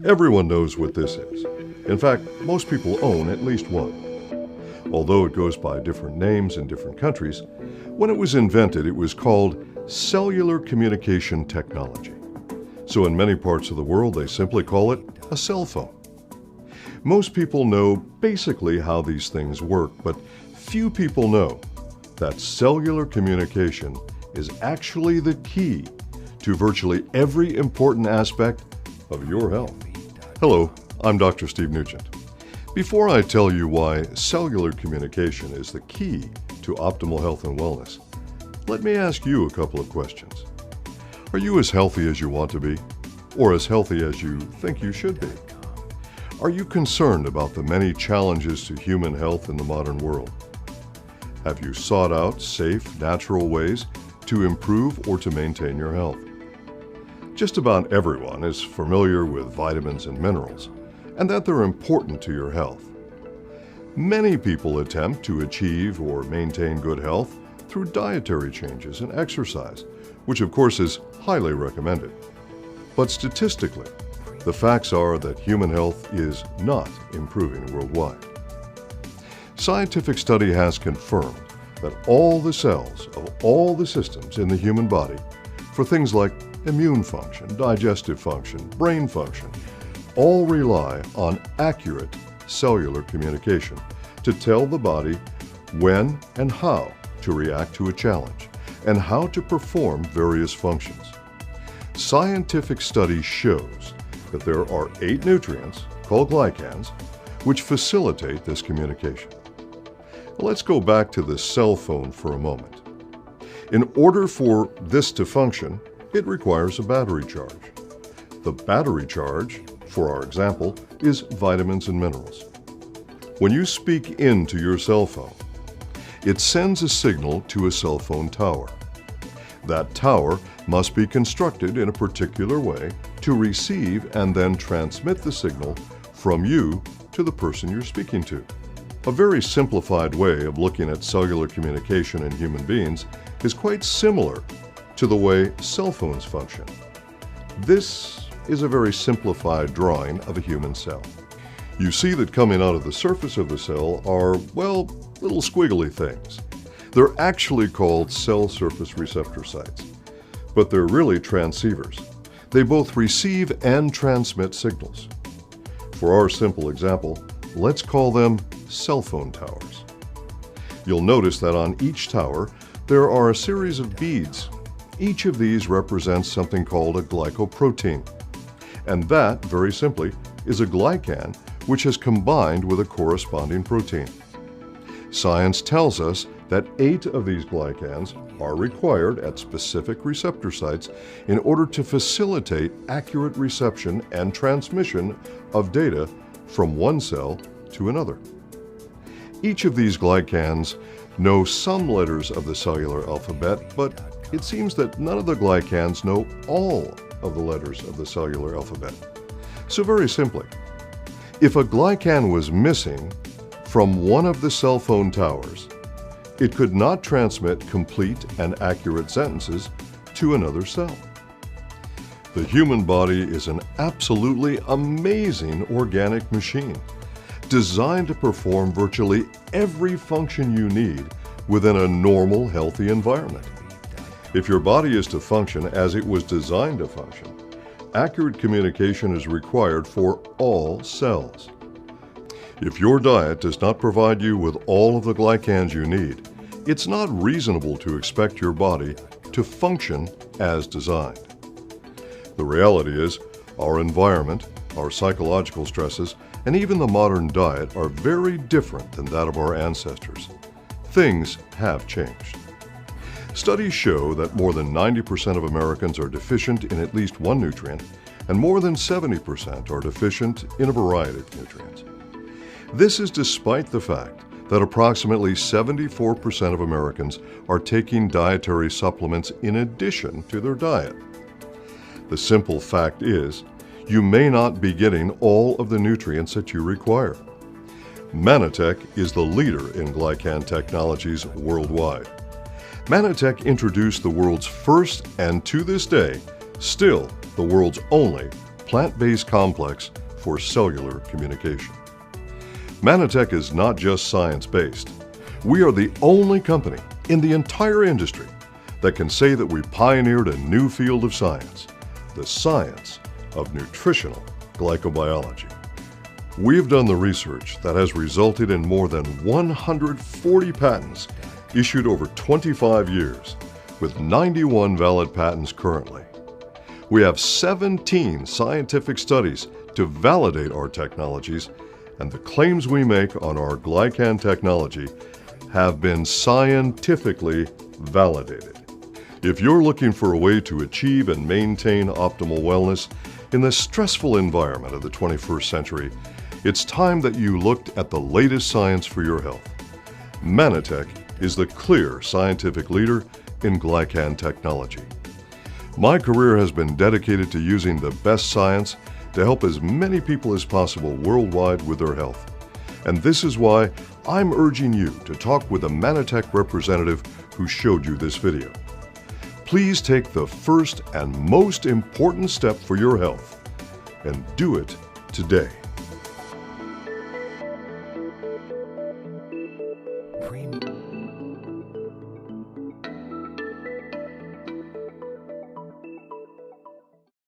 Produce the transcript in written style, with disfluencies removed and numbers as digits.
Everyone knows what this is. In fact, most people own at least one. Although it goes by different names in different countries, when it was invented, it was called cellular communication technology. So in many parts of the world, they simply call it a cell phone. Most people know basically how these things work, but few people know that cellular communication is actually the key to virtually every important aspect of your health. Hello, I'm Dr. Steve Nugent. Before I tell you why cellular communication is the key to optimal health and wellness, let me ask you a couple of questions. Are you as healthy as you want to be, or as healthy as you think you should be? Are you concerned about the many challenges to human health in the modern world? Have you sought out safe, natural ways to improve or to maintain your health? Just about everyone is familiar with vitamins and minerals, and that they're important to your health. Many people attempt to achieve or maintain good health through dietary changes and exercise, which of course is highly recommended. But statistically, the facts are that human health is not improving worldwide. Scientific study has confirmed that all the cells of all the systems in the human body, for things like immune function, digestive function, brain function, all rely on accurate cellular communication to tell the body when and how to react to a challenge and how to perform various functions. Scientific study shows that there are 8 nutrients, called glycans, which facilitate this communication. Let's go back to the cell phone for a moment. In order for this to function, it requires a battery charge. The battery charge, for our example, is vitamins and minerals. When you speak into your cell phone, it sends a signal to a cell phone tower. That tower must be constructed in a particular way to receive and then transmit the signal from you to the person you're speaking to. A very simplified way of looking at cellular communication in human beings is quite similar to the way cell phones function. This is a very simplified drawing of a human cell. You see that coming out of the surface of the cell are, well, little squiggly things. They're actually called cell surface receptor sites, but they're really transceivers. They both receive and transmit signals. For our simple example, let's call them cell phone towers. You'll notice that on each tower, there are a series of beads. Each of these represents something called a glycoprotein. And that, very simply, is a glycan which has combined with a corresponding protein. Science tells us that 8 of these glycans are required at specific receptor sites in order to facilitate accurate reception and transmission of data from one cell to another. Each of these glycans know some letters of the cellular alphabet, but it seems that none of the glycans know all of the letters of the cellular alphabet. So very simply, if a glycan was missing from one of the cell phone towers, it could not transmit complete and accurate sentences to another cell. The human body is an absolutely amazing organic machine, designed to perform virtually every function you need within a normal, healthy environment. If your body is to function as it was designed to function, accurate communication is required for all cells. If your diet does not provide you with all of the glycans you need, it's not reasonable to expect your body to function as designed. The reality is, our environment, our psychological stresses, and even the modern diet are very different than that of our ancestors. Things have changed. Studies show that more than 90% of Americans are deficient in at least one nutrient, and more than 70% are deficient in a variety of nutrients. This is despite the fact that approximately 74% of Americans are taking dietary supplements in addition to their diet. The simple fact is, you may not be getting all of the nutrients that you require. Manitech is the leader in glycan technologies worldwide. Manitech introduced the world's first and, to this day, still the world's only plant-based complex for cellular communication. Manatech is not just science-based. We are the only company in the entire industry that can say that we pioneered a new field of science, the science of nutritional glycobiology. We've done the research that has resulted in more than 140 patents issued over 25 years, with 91 valid patents currently. We have 17 scientific studies to validate our technologies, and the claims we make on our glycan technology have been scientifically validated. If you're looking for a way to achieve and maintain optimal wellness in the stressful environment of the 21st century, it's time that you looked at the latest science for your health. Manatech is the clear scientific leader in glycan technology. My career has been dedicated to using the best science to help as many people as possible worldwide with their health. And this is why I'm urging you to talk with a Manatech representative who showed you this video. Please take the first and most important step for your health, and do it today.